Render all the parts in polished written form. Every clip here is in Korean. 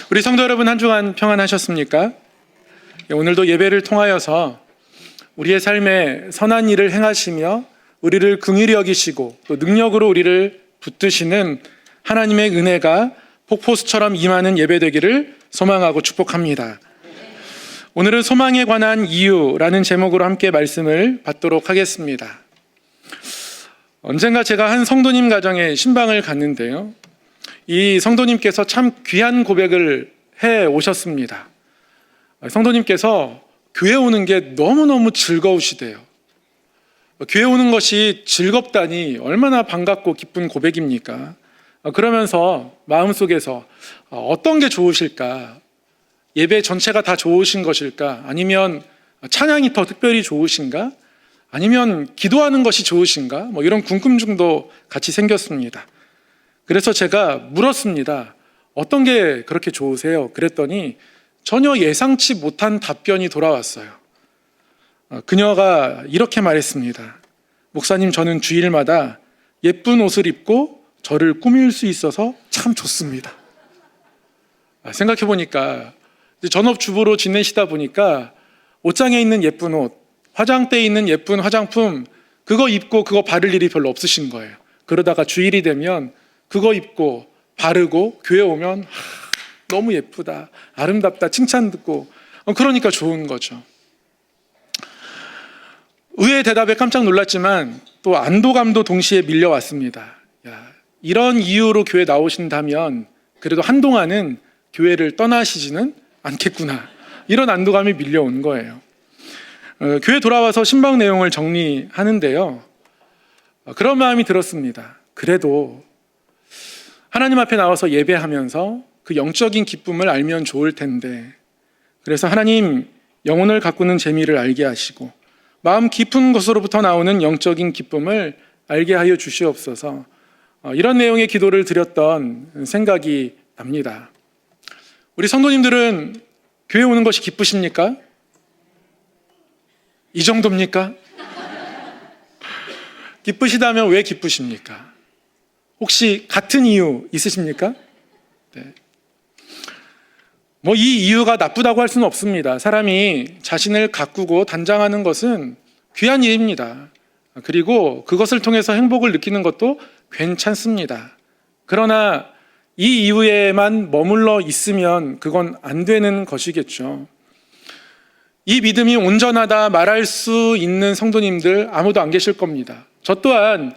우리 성도 여러분, 한 주간 평안하셨습니까? 오늘도 예배를 통하여서 우리의 삶에 선한 일을 행하시며 우리를 긍휼히 여기시고 또 능력으로 우리를 붙드시는 하나님의 은혜가 폭포수처럼 임하는 예배 되기를 소망하고 축복합니다. 오늘은 소망에 관한 이유라는 제목으로 함께 말씀을 받도록 하겠습니다. 언젠가 제가 한 성도님 가정에 신방을 갔는데요, 이 성도님께서 참 귀한 고백을 해 오셨습니다. 성도님께서 교회 오는 게 너무너무 즐거우시대요. 교회 오는 것이 즐겁다니 얼마나 반갑고 기쁜 고백입니까? 그러면서 마음속에서 어떤 게 좋으실까? 예배 전체가 다 좋으신 것일까? 아니면 찬양이 더 특별히 좋으신가? 아니면 기도하는 것이 좋으신가? 이런 궁금증도 같이 생겼습니다. 그래서 제가 물었습니다. 어떤 게 그렇게 좋으세요? 그랬더니 전혀 예상치 못한 답변이 돌아왔어요. 그녀가 이렇게 말했습니다. 목사님, 저는 주일마다 예쁜 옷을 입고 저를 꾸밀 수 있어서 참 좋습니다. 생각해 보니까 전업주부로 지내시다 보니까 옷장에 있는 예쁜 옷, 화장대에 있는 예쁜 화장품, 그거 입고 그거 바를 일이 별로 없으신 거예요. 그러다가 주일이 되면 그거 입고 바르고 교회 오면 너무 예쁘다, 아름답다 칭찬 듣고 그러니까 좋은 거죠. 의외의 대답에 깜짝 놀랐지만 또 안도감도 동시에 밀려왔습니다. 이런 이유로 교회 나오신다면 그래도 한동안은 교회를 떠나시지는 않겠구나, 이런 안도감이 밀려온 거예요. 교회 돌아와서 신방 내용을 정리하는데요, 그런 마음이 들었습니다. 그래도 하나님 앞에 나와서 예배하면서 그 영적인 기쁨을 알면 좋을 텐데, 그래서 하나님, 영혼을 가꾸는 재미를 알게 하시고 마음 깊은 곳으로부터 나오는 영적인 기쁨을 알게 하여 주시옵소서, 이런 내용의 기도를 드렸던 생각이 납니다. 우리 성도님들은 교회 오는 것이 기쁘십니까? 이 정도입니까? 기쁘시다면 왜 기쁘십니까? 혹시 같은 이유 있으십니까? 네. 이 이유가 나쁘다고 할 수는 없습니다. 사람이 자신을 가꾸고 단장하는 것은 귀한 일입니다. 그리고 그것을 통해서 행복을 느끼는 것도 괜찮습니다. 그러나 이 이유에만 머물러 있으면 그건 안 되는 것이겠죠. 이 믿음이 온전하다 말할 수 있는 성도님들 아무도 안 계실 겁니다. 저 또한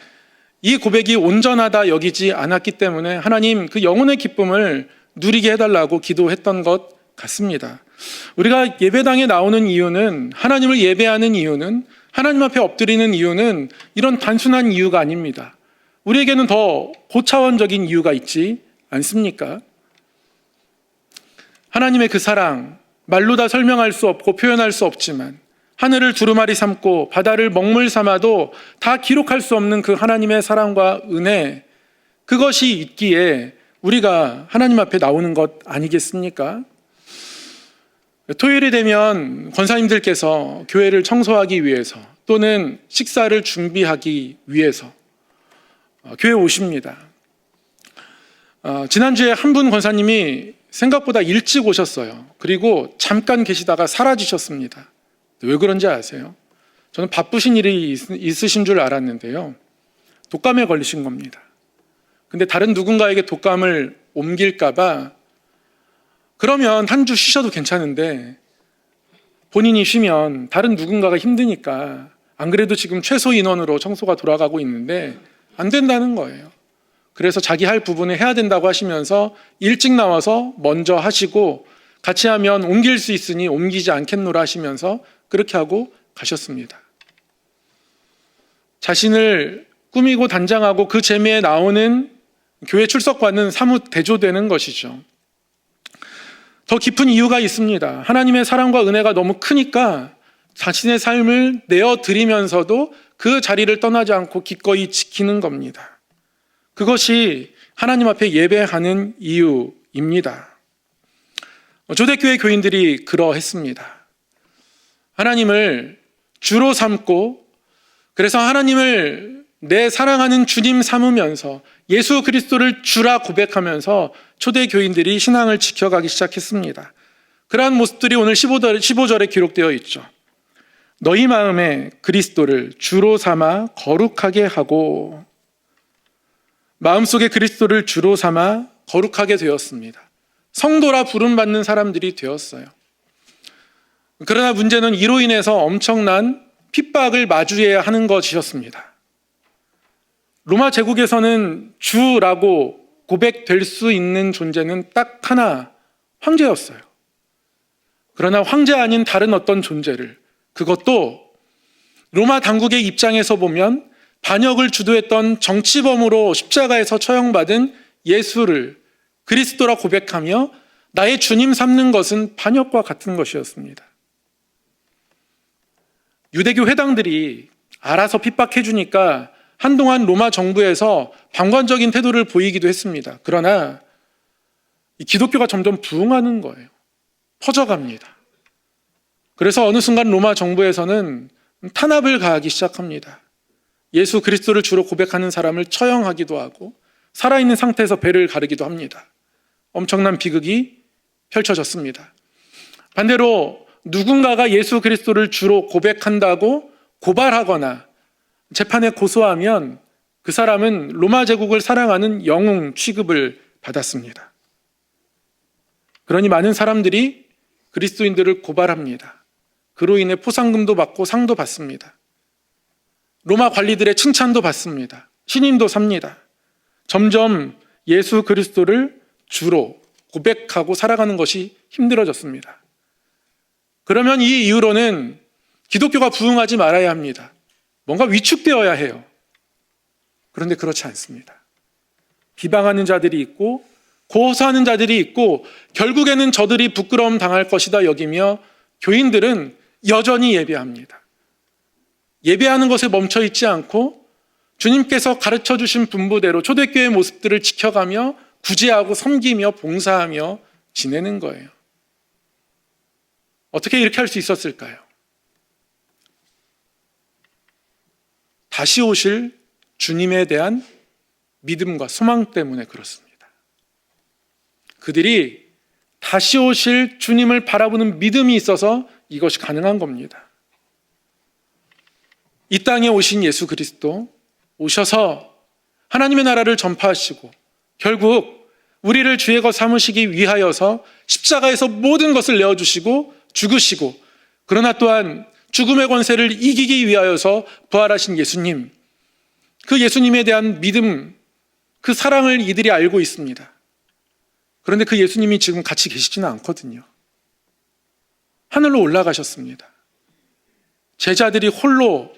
이 고백이 온전하다 여기지 않았기 때문에 하나님, 그 영혼의 기쁨을 누리게 해달라고 기도했던 것 같습니다. 우리가 예배당에 나오는 이유는, 하나님을 예배하는 이유는, 하나님 앞에 엎드리는 이유는 이런 단순한 이유가 아닙니다. 우리에게는 더 고차원적인 이유가 있지 않습니까? 하나님의 그 사랑, 말로 다 설명할 수 없고 표현할 수 없지만 하늘을 두루마리 삼고 바다를 먹물 삼아도 다 기록할 수 없는 그 하나님의 사랑과 은혜, 그것이 있기에 우리가 하나님 앞에 나오는 것 아니겠습니까? 토요일이 되면 권사님들께서 교회를 청소하기 위해서 또는 식사를 준비하기 위해서 교회에 오십니다. 지난주에 한 분 권사님이 생각보다 일찍 오셨어요. 그리고 잠깐 계시다가 사라지셨습니다. 왜 그런지 아세요? 저는 바쁘신 일이 있으신 줄 알았는데요, 독감에 걸리신 겁니다. 근데 다른 누군가에게 독감을 옮길까봐, 그러면 한 주 쉬셔도 괜찮은데 본인이 쉬면 다른 누군가가 힘드니까, 안 그래도 지금 최소 인원으로 청소가 돌아가고 있는데 안 된다는 거예요. 그래서 자기 할 부분을 해야 된다고 하시면서 일찍 나와서 먼저 하시고, 같이 하면 옮길 수 있으니 옮기지 않겠노라 하시면서 그렇게 하고 가셨습니다. 자신을 꾸미고 단장하고 그 재미에 나오는 교회 출석과는 사뭇 대조되는 것이죠. 더 깊은 이유가 있습니다. 하나님의 사랑과 은혜가 너무 크니까 자신의 삶을 내어드리면서도 그 자리를 떠나지 않고 기꺼이 지키는 겁니다. 그것이 하나님 앞에 예배하는 이유입니다. 초대교회 교인들이 그러했습니다. 하나님을 주로 삼고, 그래서 하나님을 내 사랑하는 주님 삼으면서 예수 그리스도를 주라 고백하면서 초대 교인들이 신앙을 지켜가기 시작했습니다. 그러한 모습들이 오늘 15절에 기록되어 있죠. 너희 마음에 그리스도를 주로 삼아 거룩하게 하고, 마음속에 그리스도를 주로 삼아 거룩하게 되었습니다. 성도라 부름받는 사람들이 되었어요. 그러나 문제는 이로 인해서 엄청난 핍박을 마주해야 하는 것이었습니다. 로마 제국에서는 주라고 고백될 수 있는 존재는 딱 하나, 황제였어요. 그러나 황제 아닌 다른 어떤 존재를, 그것도 로마 당국의 입장에서 보면 반역을 주도했던 정치범으로 십자가에서 처형받은 예수를 그리스도라 고백하며 나의 주님 삼는 것은 반역과 같은 것이었습니다. 유대교 회당들이 알아서 핍박해 주니까 한동안 로마 정부에서 방관적인 태도를 보이기도 했습니다. 그러나 이 기독교가 점점 부흥하는 거예요. 퍼져갑니다. 그래서 어느 순간 로마 정부에서는 탄압을 가하기 시작합니다. 예수 그리스도를 주로 고백하는 사람을 처형하기도 하고 살아있는 상태에서 배를 가르기도 합니다. 엄청난 비극이 펼쳐졌습니다. 반대로 누군가가 예수 그리스도를 주로 고백한다고 고발하거나 재판에 고소하면 그 사람은 로마 제국을 사랑하는 영웅 취급을 받았습니다. 그러니 많은 사람들이 그리스도인들을 고발합니다. 그로 인해 포상금도 받고 상도 받습니다. 로마 관리들의 칭찬도 받습니다. 신임도 삽니다. 점점 예수 그리스도를 주로 고백하고 살아가는 것이 힘들어졌습니다. 그러면 이 이후로는 기독교가 부흥하지 말아야 합니다. 뭔가 위축되어야 해요. 그런데 그렇지 않습니다. 비방하는 자들이 있고 고소하는 자들이 있고 결국에는 저들이 부끄러움 당할 것이다 여기며 교인들은 여전히 예배합니다. 예배하는 것에 멈춰 있지 않고 주님께서 가르쳐 주신 분부대로 초대교회의 모습들을 지켜가며 구제하고 섬기며 봉사하며 지내는 거예요. 어떻게 이렇게 할 수 있었을까요? 다시 오실 주님에 대한 믿음과 소망 때문에 그렇습니다. 그들이 다시 오실 주님을 바라보는 믿음이 있어서 이것이 가능한 겁니다. 이 땅에 오신 예수 그리스도 오셔서 하나님의 나라를 전파하시고 결국 우리를 주의 것 삼으시기 위하여서 십자가에서 모든 것을 내어주시고 죽으시고 그러나 또한 죽음의 권세를 이기기 위하여서 부활하신 예수님, 그 예수님에 대한 믿음, 그 사랑을 이들이 알고 있습니다. 그런데 그 예수님이 지금 같이 계시지는 않거든요. 하늘로 올라가셨습니다. 제자들이 홀로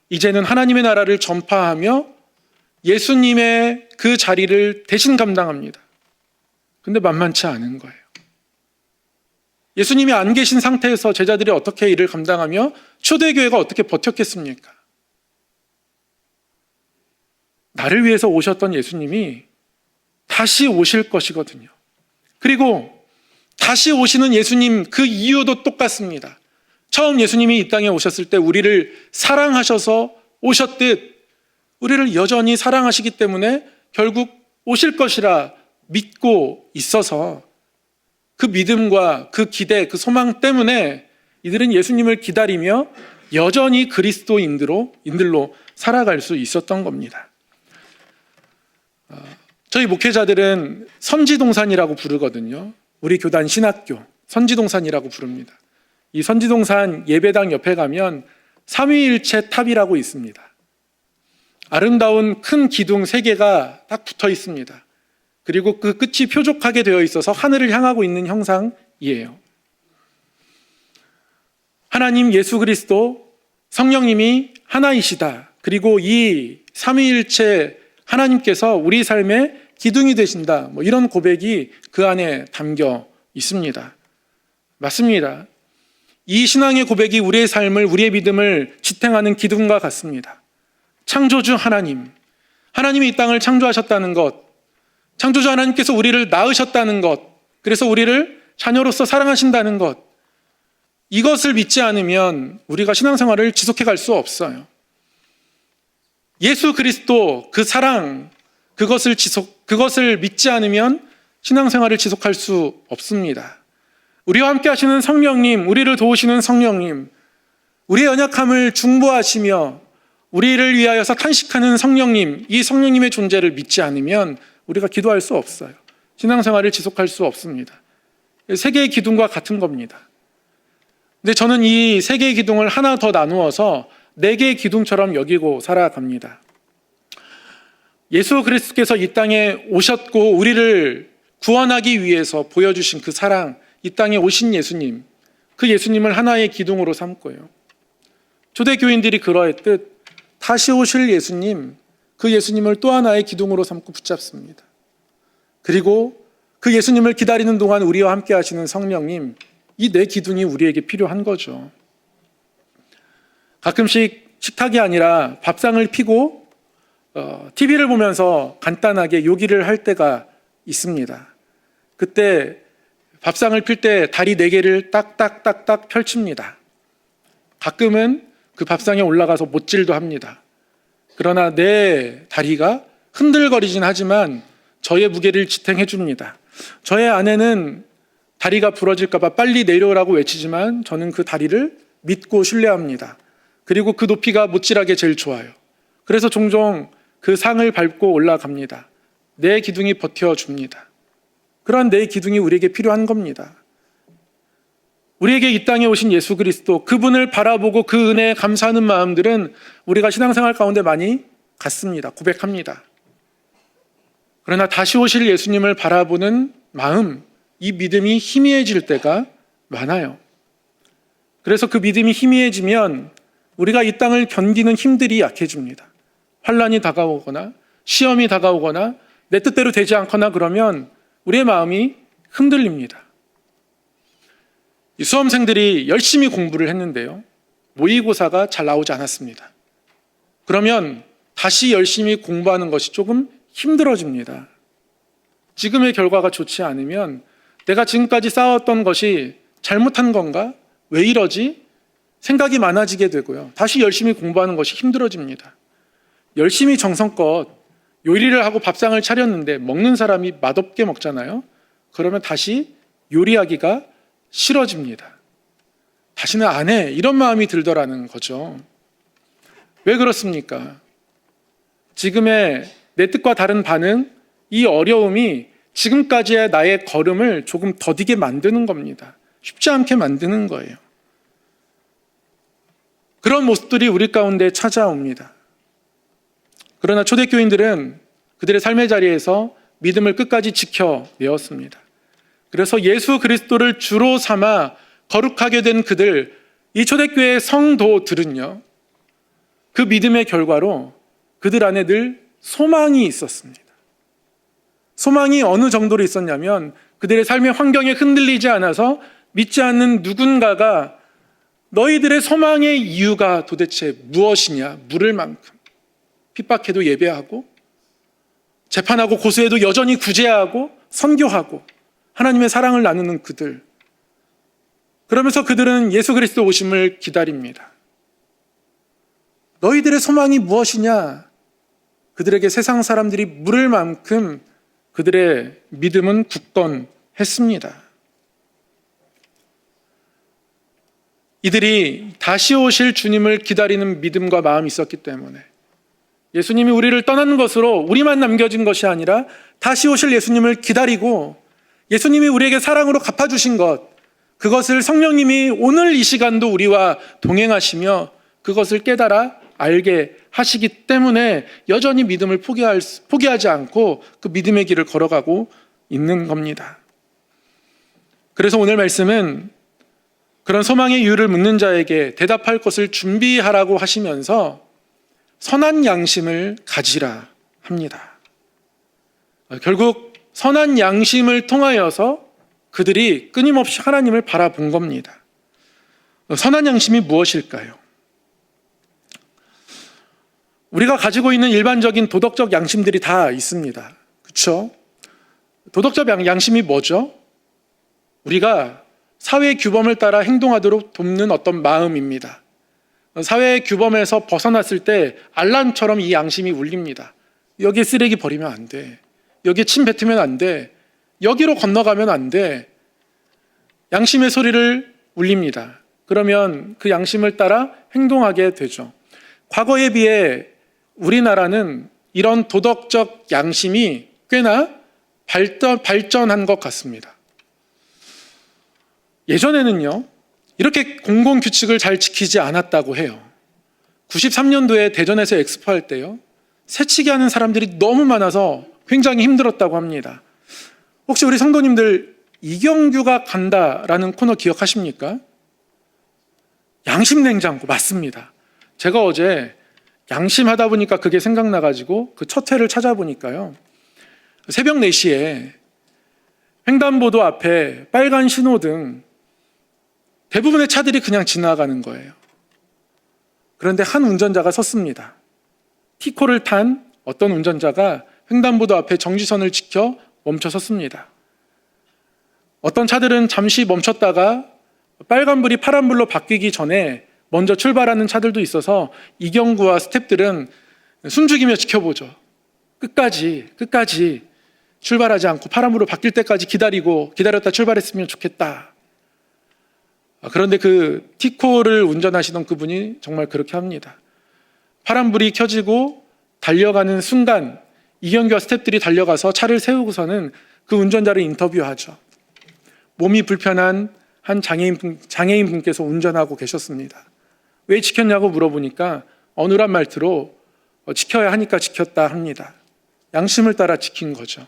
이제는 하나님의 나라를 전파하며 예수님의 그 자리를 대신 감당합니다. 근데 만만치 않은 거예요. 예수님이 안 계신 상태에서 제자들이 어떻게 일을 감당하며 초대교회가 어떻게 버텼겠습니까? 나를 위해서 오셨던 예수님이 다시 오실 것이거든요. 그리고 다시 오시는 예수님 그 이유도 똑같습니다. 처음 예수님이 이 땅에 오셨을 때 우리를 사랑하셔서 오셨듯 우리를 여전히 사랑하시기 때문에 결국 오실 것이라 믿고 있어서 그 믿음과 그 기대, 그 소망 때문에 이들은 예수님을 기다리며 여전히 그리스도인들로 살아갈 수 있었던 겁니다. 저희 목회자들은 선지동산이라고 부르거든요. 우리 교단 신학교 선지동산이라고 부릅니다. 이 선지동산 예배당 옆에 가면 삼위일체 탑이라고 있습니다. 아름다운 큰 기둥 3개가 딱 붙어 있습니다. 그리고 그 끝이 표적하게 되어 있어서 하늘을 향하고 있는 형상이에요. 하나님 예수 그리스도 성령님이 하나이시다. 그리고 이 삼위일체 하나님께서 우리 삶의 기둥이 되신다. 이런 고백이 그 안에 담겨 있습니다. 맞습니다. 이 신앙의 고백이 우리의 삶을, 우리의 믿음을 지탱하는 기둥과 같습니다. 창조주 하나님, 하나님이 이 땅을 창조하셨다는 것, 창조주 하나님께서 우리를 낳으셨다는 것, 그래서 우리를 자녀로서 사랑하신다는 것, 이것을 믿지 않으면 우리가 신앙생활을 지속해 갈 수 없어요. 예수 그리스도 그 사랑, 그것을 믿지 않으면 신앙생활을 지속할 수 없습니다. 우리와 함께 하시는 성령님, 우리를 도우시는 성령님, 우리의 연약함을 중보하시며 우리를 위하여서 탄식하는 성령님, 이 성령님의 존재를 믿지 않으면 우리가 기도할 수 없어요. 신앙생활을 지속할 수 없습니다. 세 개의 기둥과 같은 겁니다. 근데 저는 이 세 개의 기둥을 하나 더 나누어서 네 개의 기둥처럼 여기고 살아갑니다. 예수 그리스도께서 이 땅에 오셨고 우리를 구원하기 위해서 보여주신 그 사랑, 이 땅에 오신 예수님, 그 예수님을 하나의 기둥으로 삼고요. 초대교인들이 그러했듯 다시 오실 예수님, 그 예수님을 또 하나의 기둥으로 삼고 붙잡습니다. 그리고 그 예수님을 기다리는 동안 우리와 함께 하시는 성령님, 이 네 기둥이 우리에게 필요한 거죠. 가끔씩 식탁이 아니라 밥상을 피고 TV를 보면서 간단하게 요기를 할 때가 있습니다. 그때 밥상을 필 때 다리 네 개를 딱딱딱딱 펼칩니다. 가끔은 그 밥상에 올라가서 못질도 합니다. 그러나 내 다리가 흔들거리진 하지만 저의 무게를 지탱해 줍니다. 저의 아내는 다리가 부러질까 봐 빨리 내려오라고 외치지만 저는 그 다리를 믿고 신뢰합니다. 그리고 그 높이가 못질하게 제일 좋아요. 그래서 종종 그 상을 밟고 올라갑니다. 내 기둥이 버텨줍니다. 그러한 내 기둥이 우리에게 필요한 겁니다. 우리에게 이 땅에 오신 예수 그리스도, 그분을 바라보고 그 은혜에 감사하는 마음들은 우리가 신앙생활 가운데 많이 갖습니다. 고백합니다. 그러나 다시 오실 예수님을 바라보는 마음, 이 믿음이 희미해질 때가 많아요. 그래서 그 믿음이 희미해지면 우리가 이 땅을 견디는 힘들이 약해집니다. 환난이 다가오거나 시험이 다가오거나 내 뜻대로 되지 않거나 그러면 우리의 마음이 흔들립니다. 이 수험생들이 열심히 공부를 했는데요, 모의고사가 잘 나오지 않았습니다. 그러면 다시 열심히 공부하는 것이 조금 힘들어집니다. 지금의 결과가 좋지 않으면 내가 지금까지 쌓았던 것이 잘못한 건가? 왜 이러지? 생각이 많아지게 되고요. 다시 열심히 공부하는 것이 힘들어집니다. 열심히 정성껏 요리를 하고 밥상을 차렸는데 먹는 사람이 맛없게 먹잖아요. 그러면 다시 요리하기가 싫어집니다. 다시는 안 해. 이런 마음이 들더라는 거죠. 왜 그렇습니까? 지금의 내 뜻과 다른 반응, 이 어려움이 지금까지의 나의 걸음을 조금 더디게 만드는 겁니다. 쉽지 않게 만드는 거예요. 그런 모습들이 우리 가운데 찾아옵니다. 그러나 초대교인들은 그들의 삶의 자리에서 믿음을 끝까지 지켜내었습니다. 그래서 예수 그리스도를 주로 삼아 거룩하게 된 그들, 이 초대교회 성도들은요, 그 믿음의 결과로 그들 안에 늘 소망이 있었습니다. 소망이 어느 정도로 있었냐면 그들의 삶의 환경에 흔들리지 않아서 믿지 않는 누군가가 너희들의 소망의 이유가 도대체 무엇이냐 물을 만큼 핍박해도 예배하고 재판하고 고소해도 여전히 구제하고 선교하고 하나님의 사랑을 나누는 그들, 그러면서 그들은 예수 그리스도 오심을 기다립니다. 너희들의 소망이 무엇이냐? 그들에게 세상 사람들이 물을 만큼 그들의 믿음은 굳건했습니다. 이들이 다시 오실 주님을 기다리는 믿음과 마음이 있었기 때문에 예수님이 우리를 떠나는 것으로 우리만 남겨진 것이 아니라 다시 오실 예수님을 기다리고 예수님이 우리에게 사랑으로 갚아주신 것, 그것을 성령님이 오늘 이 시간도 우리와 동행하시며 그것을 깨달아 알게 하시기 때문에 여전히 믿음을 포기하지 않고 그 믿음의 길을 걸어가고 있는 겁니다. 그래서 오늘 말씀은 그런 소망의 이유를 묻는 자에게 대답할 것을 준비하라고 하시면서 선한 양심을 가지라 합니다. 결국 선한 양심을 통하여서 그들이 끊임없이 하나님을 바라본 겁니다. 선한 양심이 무엇일까요? 우리가 가지고 있는 일반적인 도덕적 양심들이 다 있습니다. 그렇죠? 도덕적 양심이 뭐죠? 우리가 사회 규범을 따라 행동하도록 돕는 어떤 마음입니다. 사회 규범에서 벗어났을 때 알람처럼 이 양심이 울립니다. 여기에 쓰레기 버리면 안 돼. 여기에 침 뱉으면 안 돼. 여기로 건너가면 안 돼. 양심의 소리를 울립니다. 그러면 그 양심을 따라 행동하게 되죠. 과거에 비해 우리나라는 이런 도덕적 양심이 꽤나 발전한 것 같습니다. 예전에는요, 이렇게 공공규칙을 잘 지키지 않았다고 해요. 93년도에 대전에서 엑스포 할 때요, 새치기 하는 사람들이 너무 많아서 굉장히 힘들었다고 합니다. 혹시 우리 성도님들 이경규가 간다라는 코너 기억하십니까? 양심냉장고 맞습니다. 제가 어제 양심하다 보니까 그게 생각나가지고 그 첫 회를 찾아보니까요, 새벽 4시에 횡단보도 앞에 빨간 신호등 대부분의 차들이 그냥 지나가는 거예요. 그런데 한 운전자가 섰습니다. 티코를 탄 어떤 운전자가 횡단보도 앞에 정지선을 지켜 멈춰 섰습니다. 어떤 차들은 잠시 멈췄다가 빨간불이 파란불로 바뀌기 전에 먼저 출발하는 차들도 있어서 이경구와 스태프들은 숨죽이며 지켜보죠. 끝까지 출발하지 않고 파란불로 바뀔 때까지 기다렸다 출발했으면 좋겠다. 그런데 그 티코를 운전하시던 그분이 정말 그렇게 합니다. 파란불이 켜지고 달려가는 순간 이경규와 스태프들이 달려가서 차를 세우고서는 그 운전자를 인터뷰하죠. 몸이 불편한 한 장애인 분께서 운전하고 계셨습니다. 왜 지켰냐고 물어보니까 어눌한 말투로 지켜야 하니까 지켰다 합니다. 양심을 따라 지킨 거죠.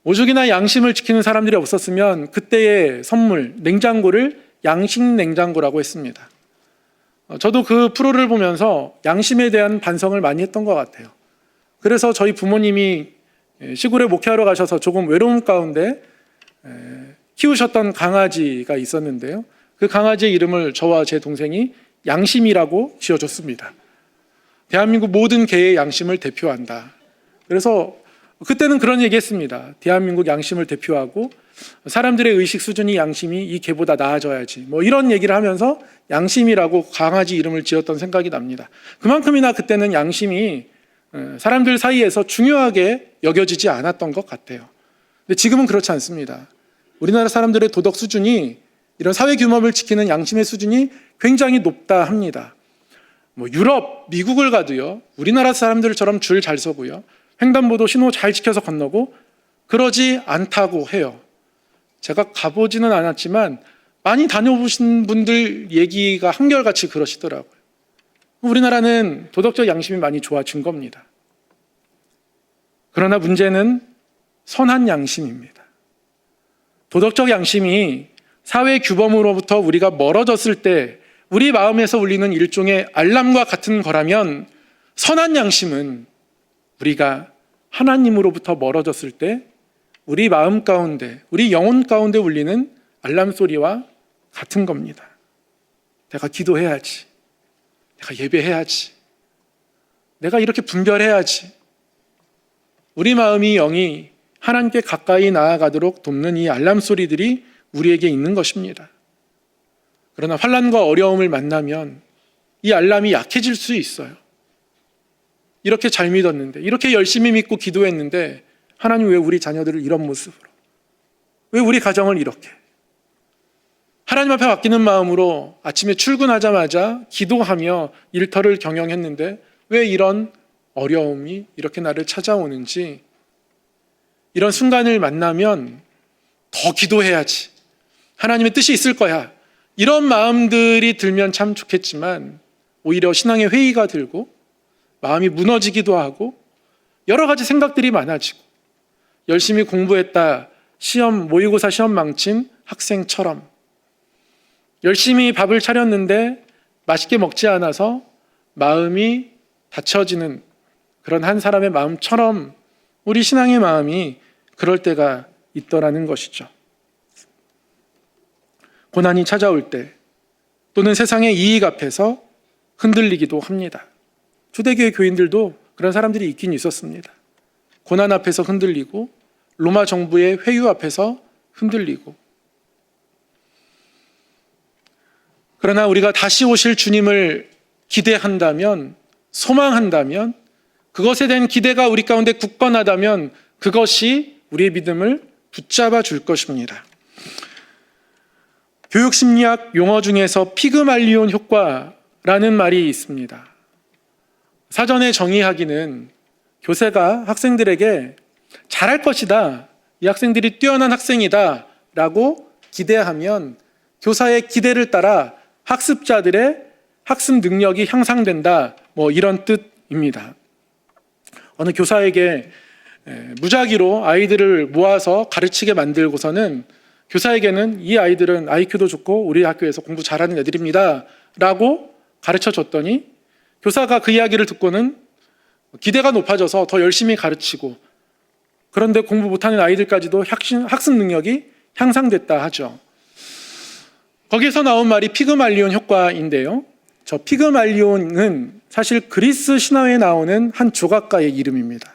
오죽이나 양심을 지키는 사람들이 없었으면 그때의 선물, 냉장고를 양심 냉장고라고 했습니다. 저도 그 프로를 보면서 양심에 대한 반성을 많이 했던 것 같아요. 그래서 저희 부모님이 시골에 목회하러 가셔서 조금 외로움 가운데 키우셨던 강아지가 있었는데요. 그 강아지의 이름을 저와 제 동생이 양심이라고 지어줬습니다. 대한민국 모든 개의 양심을 대표한다. 그래서 그때는 그런 얘기했습니다. 대한민국 양심을 대표하고 사람들의 의식 수준이 양심이 이 개보다 나아져야지, 뭐 이런 얘기를 하면서 양심이라고 강아지 이름을 지었던 생각이 납니다. 그만큼이나 그때는 양심이 사람들 사이에서 중요하게 여겨지지 않았던 것 같아요. 근데 지금은 그렇지 않습니다. 우리나라 사람들의 도덕 수준이, 이런 사회 규범을 지키는 양심의 수준이 굉장히 높다 합니다. 뭐 유럽, 미국을 가도요, 우리나라 사람들처럼 줄 잘 서고요, 횡단보도 신호 잘 지켜서 건너고 그러지 않다고 해요. 제가 가보지는 않았지만 많이 다녀보신 분들 얘기가 한결같이 그러시더라고요. 우리나라는 도덕적 양심이 많이 좋아진 겁니다. 그러나 문제는 선한 양심입니다. 도덕적 양심이 사회 규범으로부터 우리가 멀어졌을 때 우리 마음에서 울리는 일종의 알람과 같은 거라면, 선한 양심은 우리가 하나님으로부터 멀어졌을 때 우리 마음 가운데, 우리 영혼 가운데 울리는 알람 소리와 같은 겁니다. 내가 기도해야지, 내가 예배해야지, 내가 이렇게 분별해야지. 우리 마음이 영이 하나님께 가까이 나아가도록 돕는 이 알람 소리들이 우리에게 있는 것입니다. 그러나 환난과 어려움을 만나면 이 알람이 약해질 수 있어요. 이렇게 잘 믿었는데, 이렇게 열심히 믿고 기도했는데 하나님 왜 우리 자녀들을 이런 모습으로, 왜 우리 가정을 이렇게, 하나님 앞에 맡기는 마음으로 아침에 출근하자마자 기도하며 일터를 경영했는데 왜 이런 어려움이 이렇게 나를 찾아오는지, 이런 순간을 만나면 더 기도해야지, 하나님의 뜻이 있을 거야, 이런 마음들이 들면 참 좋겠지만 오히려 신앙의 회의가 들고 마음이 무너지기도 하고 여러 가지 생각들이 많아지고, 열심히 공부했다 시험, 모의고사 시험 망친 학생처럼, 열심히 밥을 차렸는데 맛있게 먹지 않아서 마음이 닫혀지는 그런 한 사람의 마음처럼 우리 신앙의 마음이 그럴 때가 있더라는 것이죠. 고난이 찾아올 때 또는 세상의 이익 앞에서 흔들리기도 합니다. 초대교회 교인들도 그런 사람들이 있긴 있었습니다. 고난 앞에서 흔들리고 로마 정부의 회유 앞에서 흔들리고, 그러나 우리가 다시 오실 주님을 기대한다면, 소망한다면, 그것에 대한 기대가 우리 가운데 굳건하다면 그것이 우리의 믿음을 붙잡아 줄 것입니다. 교육심리학 용어 중에서 피그말리온 효과라는 말이 있습니다. 사전에 정의하기는 교사가 학생들에게 잘할 것이다, 이 학생들이 뛰어난 학생이다 라고 기대하면 교사의 기대를 따라 학습자들의 학습 능력이 향상된다, 이런 뜻입니다. 어느 교사에게 무작위로 아이들을 모아서 가르치게 만들고서는 교사에게는 이 아이들은 IQ도 좋고 우리 학교에서 공부 잘하는 애들입니다 라고 가르쳐 줬더니 교사가 그 이야기를 듣고는 기대가 높아져서 더 열심히 가르치고, 그런데 공부 못하는 아이들까지도 학습 능력이 향상됐다 하죠. 거기에서 나온 말이 피그말리온 효과인데요, 저 피그말리온은 사실 그리스 신화에 나오는 한 조각가의 이름입니다.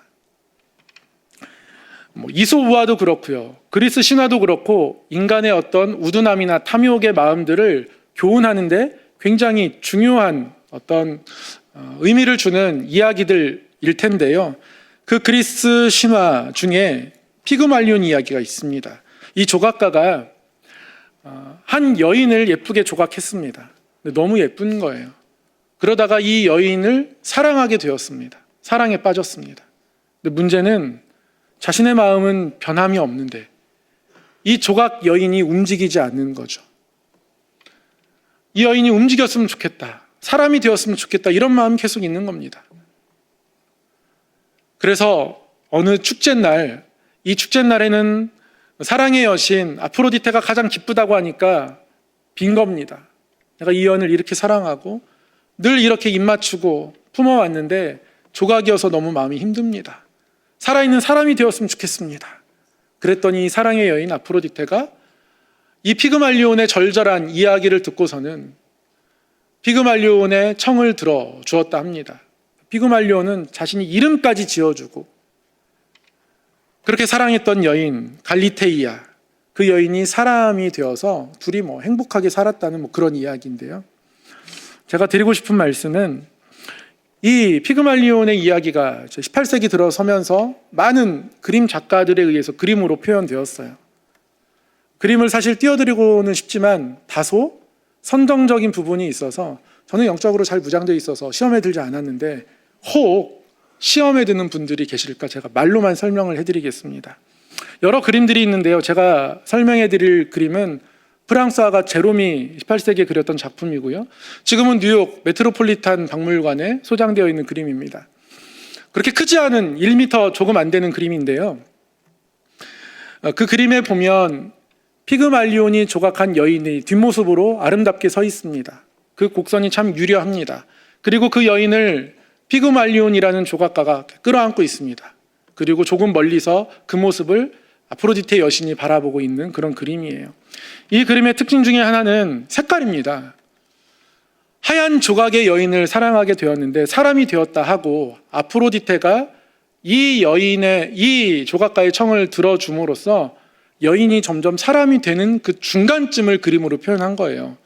이솝우화도 그렇고요, 그리스 신화도 그렇고 인간의 어떤 우둔함이나 탐욕의 마음들을 교훈하는데 굉장히 중요한 어떤 의미를 주는 이야기들일 텐데요, 그 그리스 신화 중에 피그말리온 이야기가 있습니다. 이 조각가가 한 여인을 예쁘게 조각했습니다. 너무 예쁜 거예요. 그러다가 이 여인을 사랑하게 되었습니다. 사랑에 빠졌습니다. 근데 문제는 자신의 마음은 변함이 없는데 이 조각 여인이 움직이지 않는 거죠. 이 여인이 움직였으면 좋겠다, 사람이 되었으면 좋겠다, 이런 마음이 계속 있는 겁니다. 그래서 어느 축제날, 이 축제날에는 사랑의 여신 아프로디테가 가장 기쁘다고 하니까 빈 겁니다. 내가 이 여인을 이렇게 사랑하고 늘 이렇게 입 맞추고 품어왔는데 조각이어서 너무 마음이 힘듭니다. 살아있는 사람이 되었으면 좋겠습니다. 그랬더니 사랑의 여인 아프로디테가 이 피그말리온의 절절한 이야기를 듣고서는 피그말리온의 청을 들어 주었다 합니다. 피그말리온은 자신이 이름까지 지어주고, 그렇게 사랑했던 여인 갈리테이아, 그 여인이 사람이 되어서 둘이 행복하게 살았다는 그런 이야기인데요, 제가 드리고 싶은 말씀은 이 피그말리온의 이야기가 18세기 들어서면서 많은 그림 작가들에 의해서 그림으로 표현되었어요. 그림을 사실 띄워드리고는 싶지만 다소 선정적인 부분이 있어서 저는 영적으로 잘 무장되어 있어서 시험에 들지 않았는데, 혹 시험에 드는 분들이 계실까 제가 말로만 설명을 해드리겠습니다. 여러 그림들이 있는데요, 제가 설명해 드릴 그림은 프랑스 화가 제롬이 18세기에 그렸던 작품이고요, 지금은 뉴욕 메트로폴리탄 박물관에 소장되어 있는 그림입니다. 그렇게 크지 않은 1m 조금 안 되는 그림인데요, 그 그림에 보면 피그말리온이 조각한 여인이 뒷모습으로 아름답게 서 있습니다. 그 곡선이 참 유려합니다. 그리고 그 여인을 피그말리온이라는 조각가가 끌어안고 있습니다. 그리고 조금 멀리서 그 모습을 아프로디테 여신이 바라보고 있는 그런 그림이에요. 이 그림의 특징 중에 하나는 색깔입니다. 하얀 조각의 여인을 사랑하게 되었는데 사람이 되었다 하고 아프로디테가 이 조각가의 청을 들어줌으로써 여인이 점점 사람이 되는 그 중간쯤을 그림으로 표현한 거예요.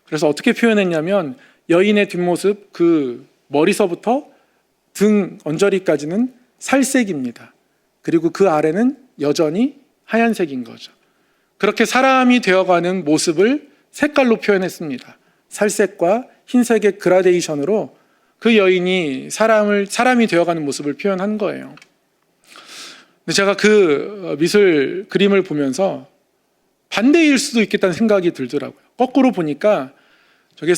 그래서 어떻게 표현했냐면 여인의 뒷모습, 그 머리서부터 등 언저리까지는 살색입니다. 그리고 그 아래는 여전히 하얀색인 거죠. 그렇게 사람이 되어가는 모습을 색깔로 표현했습니다. 살색과 흰색의 그라데이션으로 그 여인이 사람이 되어가는 모습을 표현한 거예요. 근데 제가 그 미술 그림을 보면서 반대일 수도 있겠다는 생각이 들더라고요. 거꾸로 보니까 저게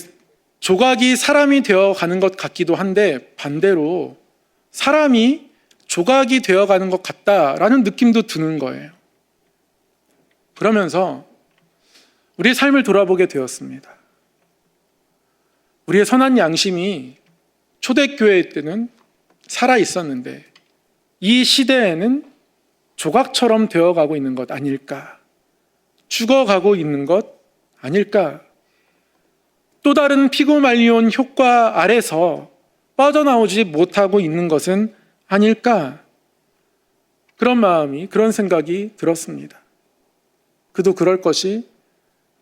조각이 사람이 되어가는 것 같기도 한데 반대로 사람이 조각이 되어가는 것 같다라는 느낌도 드는 거예요. 그러면서 우리의 삶을 돌아보게 되었습니다. 우리의 선한 양심이 초대교회 때는 살아 있었는데 이 시대에는 조각처럼 되어가고 있는 것 아닐까? 죽어가고 있는 것 아닐까? 또 다른 피그말리온 효과 아래서 빠져나오지 못하고 있는 것은 아닐까? 그런 마음이, 그런 생각이 들었습니다. 그도 그럴 것이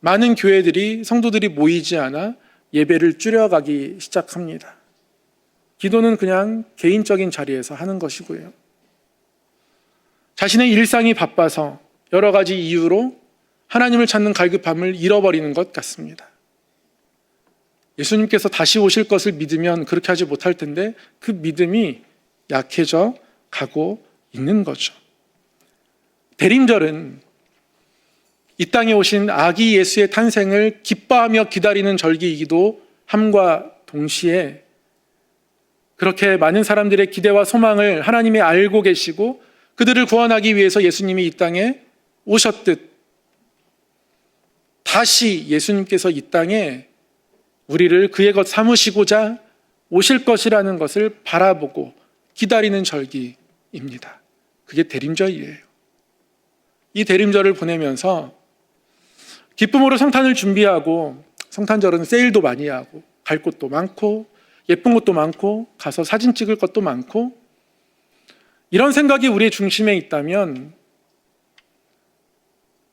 많은 교회들이, 성도들이 모이지 않아 예배를 줄여가기 시작합니다. 기도는 그냥 개인적인 자리에서 하는 것이고요. 자신의 일상이 바빠서 여러 가지 이유로 하나님을 찾는 갈급함을 잃어버리는 것 같습니다. 예수님께서 다시 오실 것을 믿으면 그렇게 하지 못할 텐데 그 믿음이 약해져 가고 있는 거죠. 대림절은 이 땅에 오신 아기 예수의 탄생을 기뻐하며 기다리는 절기이기도 함과 동시에 그렇게 많은 사람들의 기대와 소망을 하나님이 알고 계시고 그들을 구원하기 위해서 예수님이 이 땅에 오셨듯 다시 예수님께서 이 땅에 우리를 그의 것 삼으시고자 오실 것이라는 것을 바라보고 기다리는 절기입니다. 그게 대림절이에요. 이 대림절을 보내면서 기쁨으로 성탄을 준비하고, 성탄절은 세일도 많이 하고 갈 곳도 많고 예쁜 곳도 많고 가서 사진 찍을 것도 많고, 이런 생각이 우리의 중심에 있다면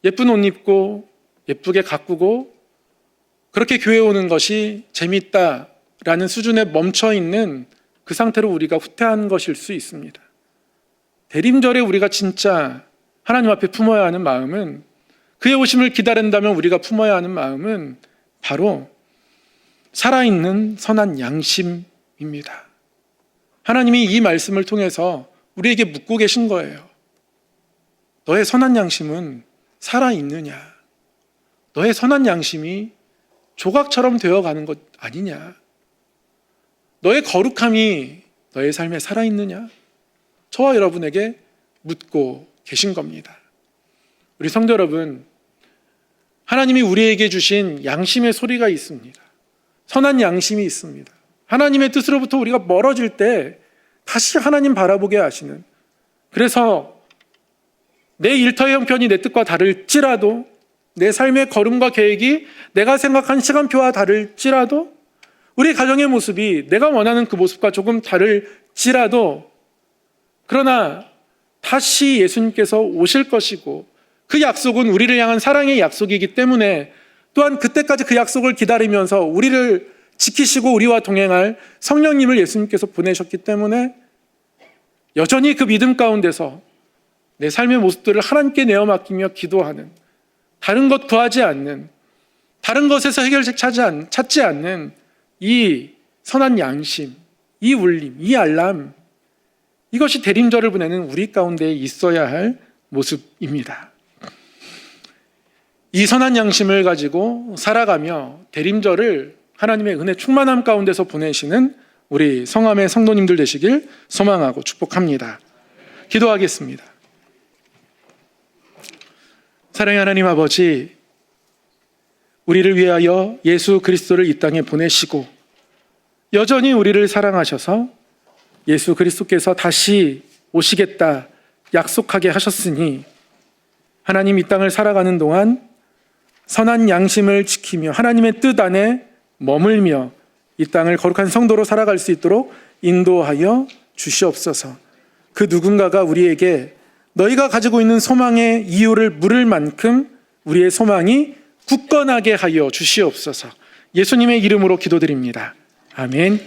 예쁜 옷 입고 예쁘게 가꾸고 그렇게 교회 오는 것이 재밌다라는 수준에 멈춰있는 그 상태로 우리가 후퇴한 것일 수 있습니다. 대림절에 우리가 진짜 하나님 앞에 품어야 하는 마음은, 그의 오심을 기다린다면 우리가 품어야 하는 마음은 바로 살아있는 선한 양심입니다. 하나님이 이 말씀을 통해서 우리에게 묻고 계신 거예요. 너의 선한 양심은 살아있느냐? 너의 선한 양심이 조각처럼 되어가는 것 아니냐? 너의 거룩함이 너의 삶에 살아있느냐? 저와 여러분에게 묻고 계신 겁니다. 우리 성도 여러분, 하나님이 우리에게 주신 양심의 소리가 있습니다. 선한 양심이 있습니다. 하나님의 뜻으로부터 우리가 멀어질 때 다시 하나님 바라보게 하시는, 그래서 내 일터 형편이 내 뜻과 다를지라도, 내 삶의 걸음과 계획이 내가 생각한 시간표와 다를지라도, 우리 가정의 모습이 내가 원하는 그 모습과 조금 다를지라도, 그러나 다시 예수님께서 오실 것이고 그 약속은 우리를 향한 사랑의 약속이기 때문에, 또한 그때까지 그 약속을 기다리면서 우리를 지키시고 우리와 동행할 성령님을 예수님께서 보내셨기 때문에 여전히 그 믿음 가운데서 내 삶의 모습들을 하나님께 내어 맡기며 기도하는, 다른 것 구하지 않는, 다른 것에서 해결책 찾지 않는 이 선한 양심, 이 울림, 이 알람, 이것이 대림절을 보내는 우리 가운데 있어야 할 모습입니다. 이 선한 양심을 가지고 살아가며 대림절을 하나님의 은혜 충만함 가운데서 보내시는 우리 성함의 성도님들 되시길 소망하고 축복합니다. 기도하겠습니다. 사랑의 하나님 아버지, 우리를 위하여 예수 그리스도를 이 땅에 보내시고 여전히 우리를 사랑하셔서 예수 그리스도께서 다시 오시겠다 약속하게 하셨으니, 하나님 이 땅을 살아가는 동안 선한 양심을 지키며 하나님의 뜻 안에 머물며 이 땅을 거룩한 성도로 살아갈 수 있도록 인도하여 주시옵소서. 그 누군가가 우리에게 너희가 가지고 있는 소망의 이유를 물을 만큼 우리의 소망이 굳건하게 하여 주시옵소서. 예수님의 이름으로 기도드립니다. 아멘.